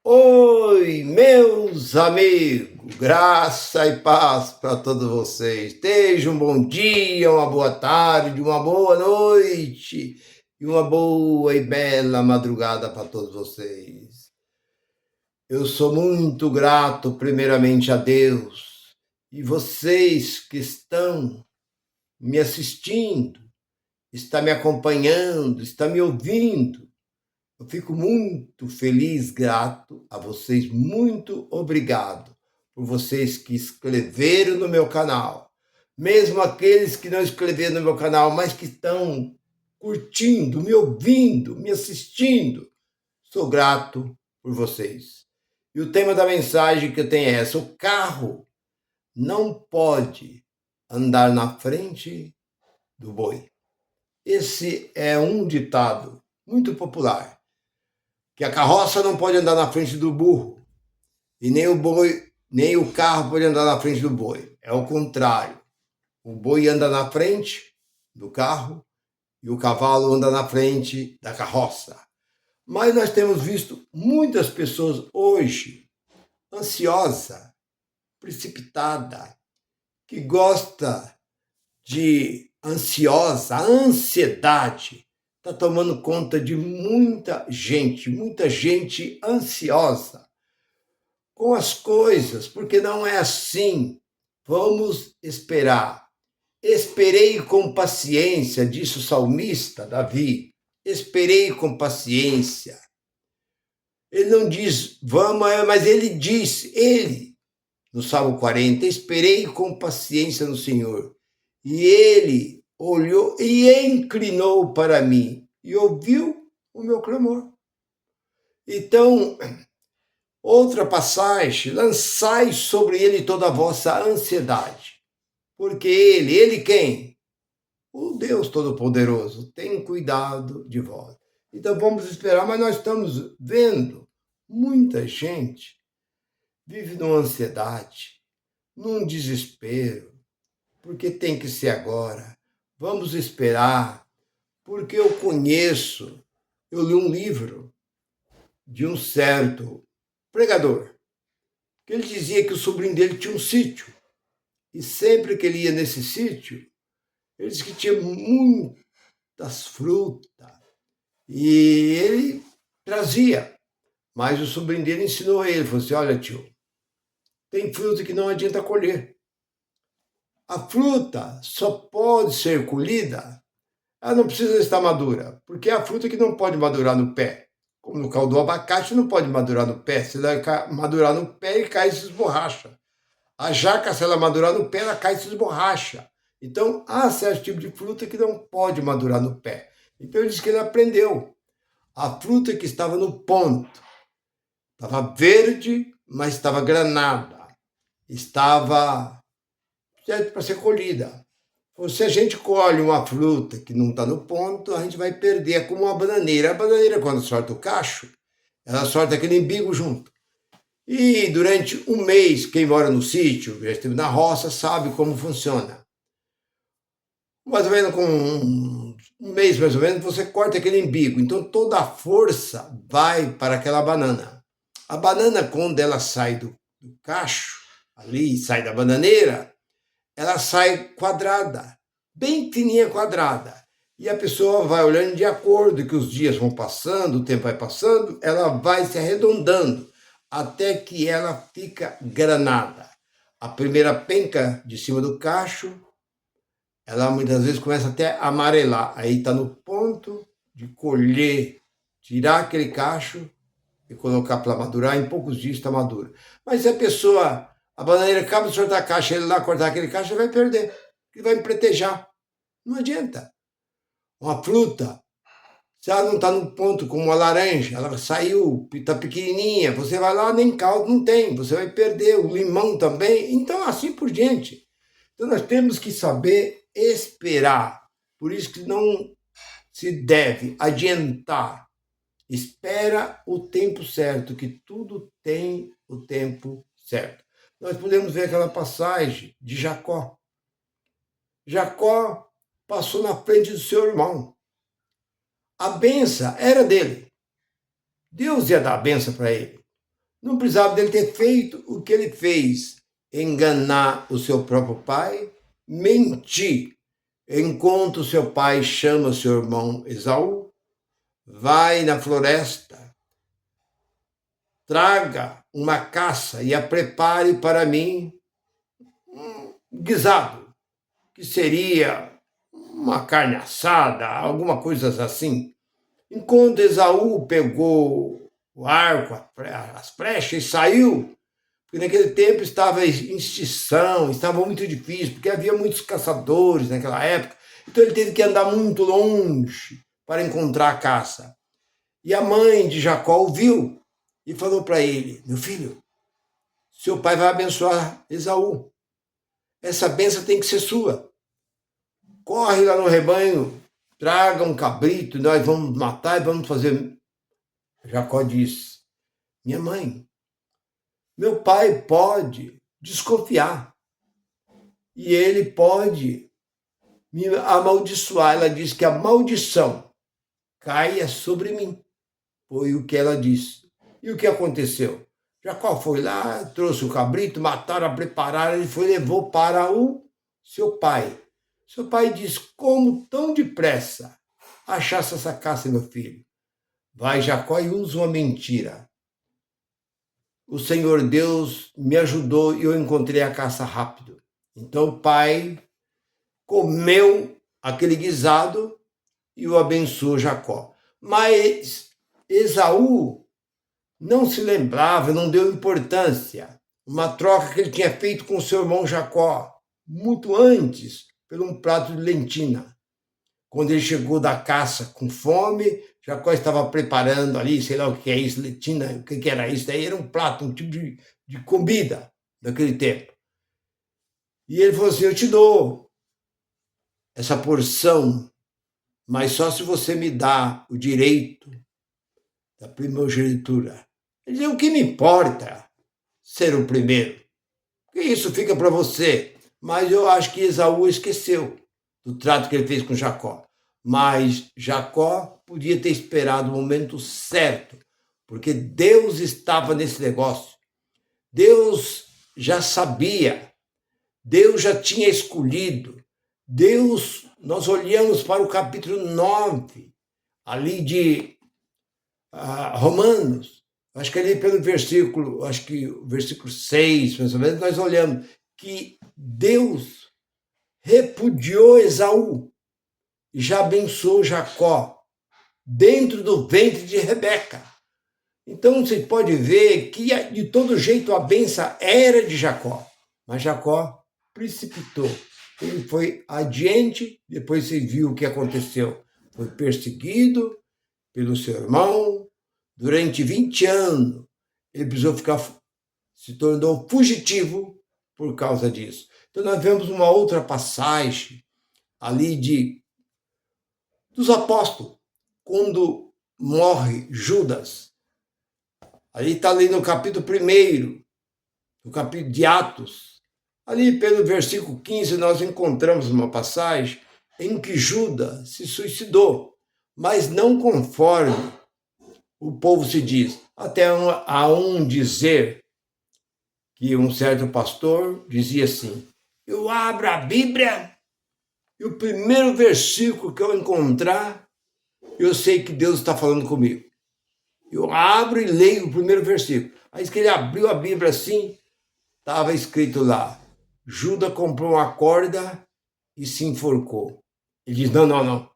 Oi, meus amigos, graça e paz para todos vocês. Tenham um bom dia, uma boa tarde, uma boa noite e uma boa e bela madrugada para todos vocês. Eu sou muito grato, primeiramente, a Deus e vocês que estão me assistindo, estão me acompanhando, estão me ouvindo. Eu fico muito feliz, grato a vocês, muito obrigado por vocês que inscreveram no meu canal. Mesmo aqueles que não inscreveram no meu canal, mas que estão curtindo, me ouvindo, me assistindo. Sou grato por vocês. E o tema da mensagem que eu tenho é essa: o carro não pode andar na frente do boi. Esse é um ditado muito popular, que a carroça não pode andar na frente do burro e nem o boi, nem o carro pode andar na frente do boi. É o contrário. O boi anda na frente do carro e o cavalo anda na frente da carroça. Mas nós temos visto muitas pessoas hoje ansiosa, precipitada, que gosta de ansiosa, a ansiedade está tomando conta de muita gente ansiosa com as coisas, porque não é assim. Vamos esperar. Esperei com paciência, disse o salmista Davi. Esperei com paciência. Ele não diz vamos, mas ele diz, no Salmo 40, esperei com paciência no Senhor. E ele olhou e inclinou para mim e ouviu o meu clamor. Então, outra passagem, lançai sobre ele toda a vossa ansiedade. Porque ele quem? O Deus Todo-Poderoso tem cuidado de vós. Então vamos esperar, mas nós estamos vendo muita gente vive numa ansiedade, num desespero, porque tem que ser agora. Vamos esperar, porque eu li um livro de um certo pregador, que ele dizia que o sobrinho dele tinha um sítio, e sempre que ele ia nesse sítio, ele disse que tinha muitas frutas, e ele trazia, mas o sobrinho dele ensinou ele, falou assim, olha tio, tem fruta que não adianta colher. A fruta só pode ser colhida, ela não precisa estar madura, porque é a fruta que não pode madurar no pé. Como no caso do abacate, não pode madurar no pé. Se ela madurar no pé, ele cai e se esborracha. A jaca, se ela madurar no pé, ela cai e se esborracha. Então, há certo tipo de fruta que não pode madurar no pé. Então, ele disse que ele aprendeu. A fruta que estava no ponto estava verde, mas estava granada. Estava certo para ser colhida. Ou se a gente colhe uma fruta que não está no ponto, a gente vai perder. É como uma bananeira. A bananeira, quando sorta o cacho, ela sorta aquele embigo junto. E durante um mês, quem mora no sítio, já esteve na roça, sabe como funciona. Mais ou menos com um mês, mais ou menos, você corta aquele embigo. Então toda a força vai para aquela banana. A banana, quando ela sai do cacho, ali, sai da bananeira, ela sai quadrada, bem fininha quadrada. E a pessoa vai olhando de acordo que os dias vão passando, o tempo vai passando, ela vai se arredondando até que ela fica granada. A primeira penca de cima do cacho, ela muitas vezes começa até a amarelar. Aí está no ponto de colher, tirar aquele cacho e colocar para madurar. Em poucos dias está madura. Mas se a bananeira acaba de soltar a caixa, ele lá cortar aquele cacho, ele vai perder, ele vai empretejar. Não adianta. Uma fruta, se ela não está no ponto como uma laranja, ela saiu, está pequenininha, você vai lá, nem caldo não tem, você vai perder. O limão também, então assim por diante. Então nós temos que saber esperar. Por isso que não se deve adiantar. Espera o tempo certo, que tudo tem o tempo certo. Nós podemos ver aquela passagem de Jacó. Jacó passou na frente do seu irmão. A benção era dele. Deus ia dar a benção para ele. Não precisava dele ter feito o que ele fez, enganar o seu próprio pai, mentir. Enquanto o seu pai chama o seu irmão Esaú, vai na floresta, traga uma caça e a prepare para mim um guisado, que seria uma carne assada, alguma coisa assim. Enquanto Esaú pegou o arco, as flechas e saiu, porque naquele tempo estava em extinção, estava muito difícil, porque havia muitos caçadores naquela época, então ele teve que andar muito longe para encontrar a caça. E a mãe de Jacó o viu e falou para ele: meu filho, seu pai vai abençoar Esaú. Essa bênção tem que ser sua. Corre lá no rebanho, traga um cabrito, nós vamos matar e vamos fazer. Jacó disse: minha mãe, meu pai pode desconfiar e ele pode me amaldiçoar. Ela disse que a maldição caia sobre mim. Foi o que ela disse. E o que aconteceu? Jacó foi lá, trouxe o cabrito, mataram, prepararam, ele foi levou para o seu pai. Seu pai disse: como tão depressa achasse essa caça, meu filho? Vai Jacó e usa uma mentira. O Senhor Deus me ajudou e eu encontrei a caça rápido. Então o pai comeu aquele guisado e o abençoou Jacó. Mas Esaú não se lembrava, não deu importância. Uma troca que ele tinha feito com seu irmão Jacó, muito antes, por um prato de lentilha. Quando ele chegou da caça com fome, Jacó estava preparando ali, sei lá o que é isso, lentilha, o que era isso? Daí era um prato, um tipo de comida daquele tempo. E ele falou assim: eu te dou essa porção, mas só se você me dá o direito da primogenitura. Ele disse: o que me importa ser o primeiro? Porque isso fica para você. Mas eu acho que Esaú esqueceu do trato que ele fez com Jacó. Mas Jacó podia ter esperado o momento certo, porque Deus estava nesse negócio. Deus já sabia, Deus já tinha escolhido. Deus, nós olhamos para o capítulo 9, ali de Romanos, acho que ali pelo versículo, acho que o versículo 6, mais ou menos, nós olhamos que Deus repudiou Esaú e já abençoou Jacó dentro do ventre de Rebeca. Então você pode ver que de todo jeito a bênção era de Jacó, mas Jacó precipitou. Ele foi adiante, depois você viu o que aconteceu. Foi perseguido pelo seu irmão durante 20 anos. Ele precisou se tornou fugitivo por causa disso. Então nós vemos uma outra passagem ali dos apóstolos, quando morre Judas. Ali está ali no capítulo 1, no capítulo de Atos. Ali pelo versículo 15 nós encontramos uma passagem em que Judas se suicidou, mas não conforme o povo se diz. Até há um dizer que um certo pastor dizia assim: eu abro a Bíblia e o primeiro versículo que eu encontrar, eu sei que Deus está falando comigo. Eu abro e leio o primeiro versículo. Aí que ele abriu a Bíblia assim, estava escrito lá: Judas comprou uma corda e se enforcou. Ele diz: não, não, não.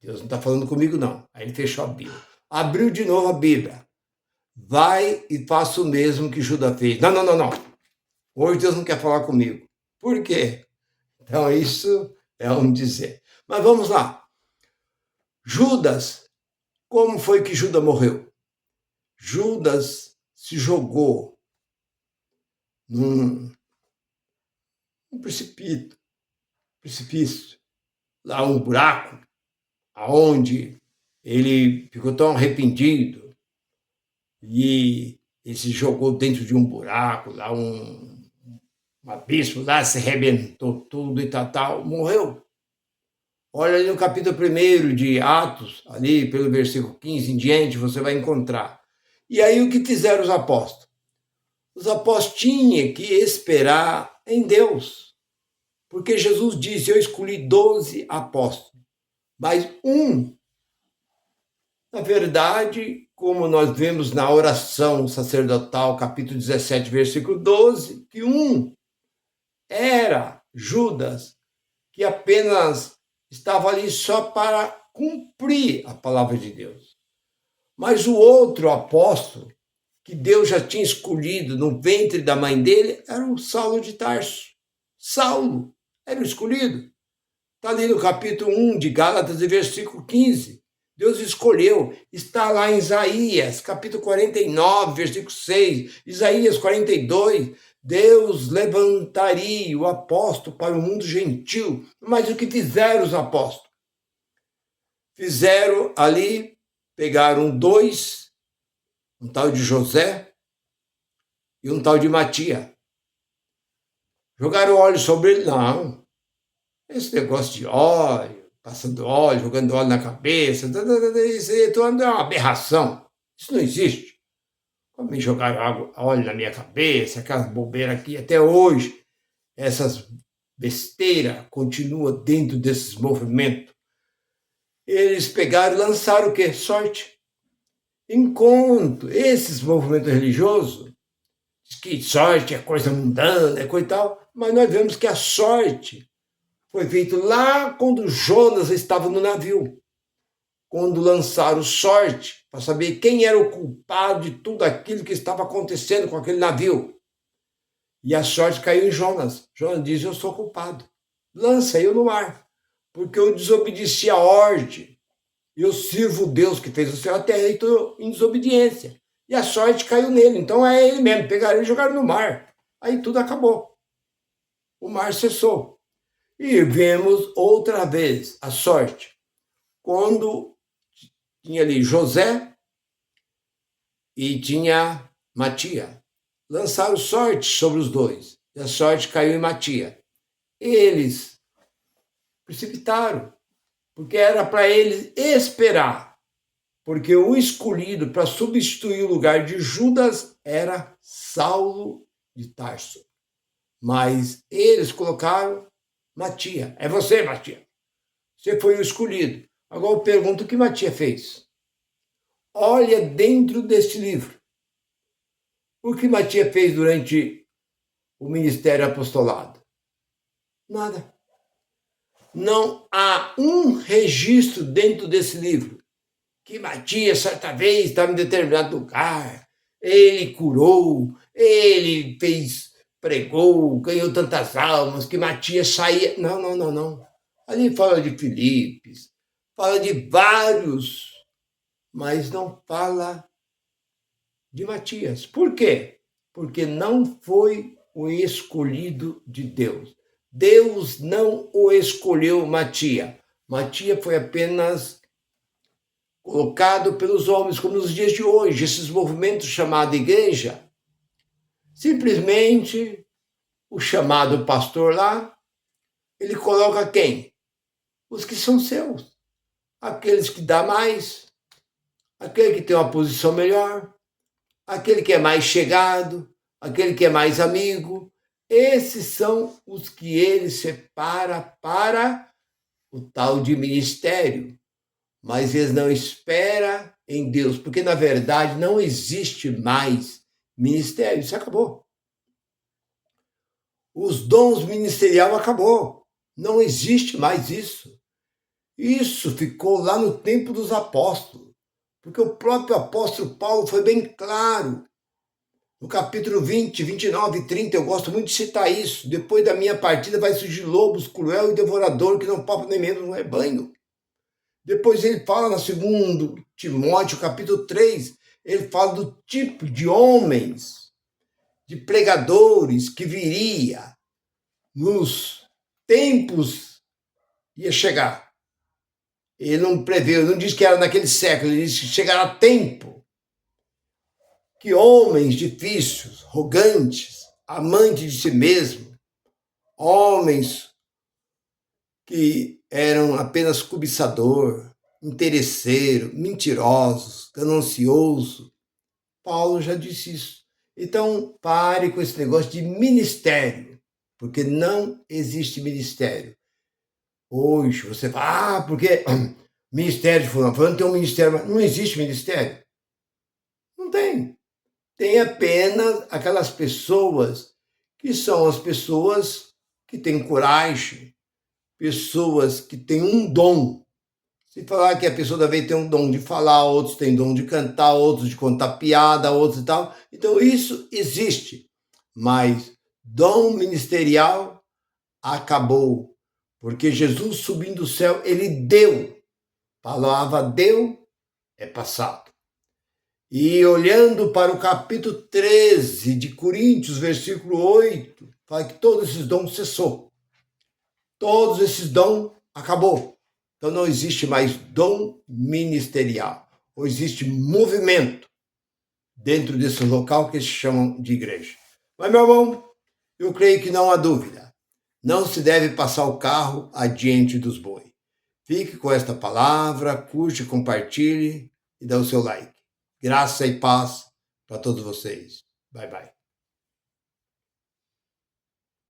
Deus não está falando comigo, não. Aí ele fechou a Bíblia. Abriu de novo a Bíblia. Vai e faça o mesmo que Judas fez. Não, não, não, não. Hoje Deus não quer falar comigo. Por quê? Então isso é um dizer. Mas vamos lá. Judas, como foi que Judas morreu? Judas se jogou num precipício, lá um buraco, aonde ele ficou tão arrependido e ele se jogou dentro de um buraco, lá um abismo, lá se arrebentou tudo e tal, morreu. Olha ali no capítulo 1 de Atos, ali pelo versículo 15 em diante, você vai encontrar. E aí o que fizeram os apóstolos? Os apóstolos tinham que esperar em Deus, porque Jesus disse: eu escolhi 12 apóstolos, mas na verdade, como nós vemos na oração sacerdotal, capítulo 17, versículo 12, que era Judas, que apenas estava ali só para cumprir a palavra de Deus. Mas o outro apóstolo, que Deus já tinha escolhido no ventre da mãe dele, era o Saulo de Tarso. Saulo era o escolhido. Está ali no capítulo 1 de Gálatas, versículo 15. Deus escolheu. Está lá em Isaías, capítulo 49, versículo 6. Isaías 42. Deus levantaria o apóstolo para o mundo gentil. Mas o que fizeram os apóstolos? Fizeram ali, pegaram dois, um tal de José e um tal de Matias. Jogaram óleo sobre ele? Não. Esse negócio de óleo, passando óleo, jogando óleo na cabeça, isso é uma aberração. Isso não existe. Como me jogaram óleo na minha cabeça, aquelas bobeiras aqui, até hoje, essas besteiras continuam dentro desses movimentos. Eles pegaram e lançaram o quê? Sorte. Enquanto esses movimentos religiosos, que sorte é coisa mundana, é coisa e tal, mas nós vemos que a sorte foi feita lá quando Jonas estava no navio, quando lançaram sorte para saber quem era o culpado de tudo aquilo que estava acontecendo com aquele navio. E a sorte caiu em Jonas. Jonas diz: eu sou culpado. Lança eu no mar, porque eu desobedeci a ordem. Eu sirvo o Deus que fez o céu e a terra e estou em desobediência. E a sorte caiu nele. Então é ele mesmo. Pegaram ele e jogaram no mar. Aí tudo acabou. O mar cessou. E vemos outra vez a sorte. Quando tinha ali José e tinha Matias. Lançaram sorte sobre os dois. E a sorte caiu em Matias. Eles precipitaram, porque era para eles esperar. Porque o escolhido para substituir o lugar de Judas era Saulo de Tarso. Mas eles colocaram Matias. É você, Matias. Você foi o escolhido. Agora eu pergunto: o que Matias fez? Olha dentro deste livro. O que Matias fez durante o ministério apostolado? Nada. Não há um registro dentro desse livro que Matias, certa vez, estava em determinado lugar, ele curou, ele pregou, ganhou tantas almas, que Matias saía. Não. Ali fala de Filipes, fala de vários, mas não fala de Matias. Por quê? Porque não foi o escolhido de Deus. Deus não o escolheu Matias. Matias foi apenas colocado pelos homens, como nos dias de hoje, esses movimentos chamados igreja. Simplesmente o chamado pastor lá, ele coloca quem? Os que são seus. Aqueles que dá mais, aquele que tem uma posição melhor, aquele que é mais chegado, aquele que é mais amigo. Esses são os que ele separa para o tal de ministério. Mas eles não esperam em Deus, porque na verdade não existe mais ministério, isso acabou. Os dons ministeriais acabou, não existe mais isso. Isso ficou lá no tempo dos apóstolos, porque o próprio apóstolo Paulo foi bem claro. No capítulo 20, 29 e 30, eu gosto muito de citar isso. Depois da minha partida vai surgir lobos cruel e devorador que não palpam nem mesmo no rebanho. Depois ele fala no 2 Timóteo, capítulo 3, ele fala do tipo de homens, de pregadores que viria nos tempos ia chegar. Ele não preveu, não diz que era naquele século, ele diz que chegará tempo que homens difíceis, arrogantes, amantes de si mesmo, homens que eram apenas cobiçador, interesseiro, mentirosos, ganancioso. Paulo já disse isso. Então, pare com esse negócio de ministério, porque não existe ministério. Hoje você fala, porque ministério de fulano tem um ministério, mas não existe ministério. Não tem. Tem apenas aquelas pessoas que são as pessoas que têm coragem, pessoas que têm um dom. Se falar que a pessoa também tem um dom de falar, outros têm dom de cantar, outros de contar piada, outros e tal. Então isso existe. Mas dom ministerial acabou. Porque Jesus subindo do céu, ele deu. A palavra deu é passado. E olhando para o capítulo 13 de Coríntios, versículo 8, fala que todos esses dons cessou. Todos esses dons acabou. Então não existe mais dom ministerial. Ou existe movimento dentro desse local que se chamam de igreja. Mas, meu irmão, eu creio que não há dúvida. Não se deve passar o carro adiante dos bois. Fique com esta palavra, curte, compartilhe e dê o seu like. Graça e paz para todos vocês. Bye, bye.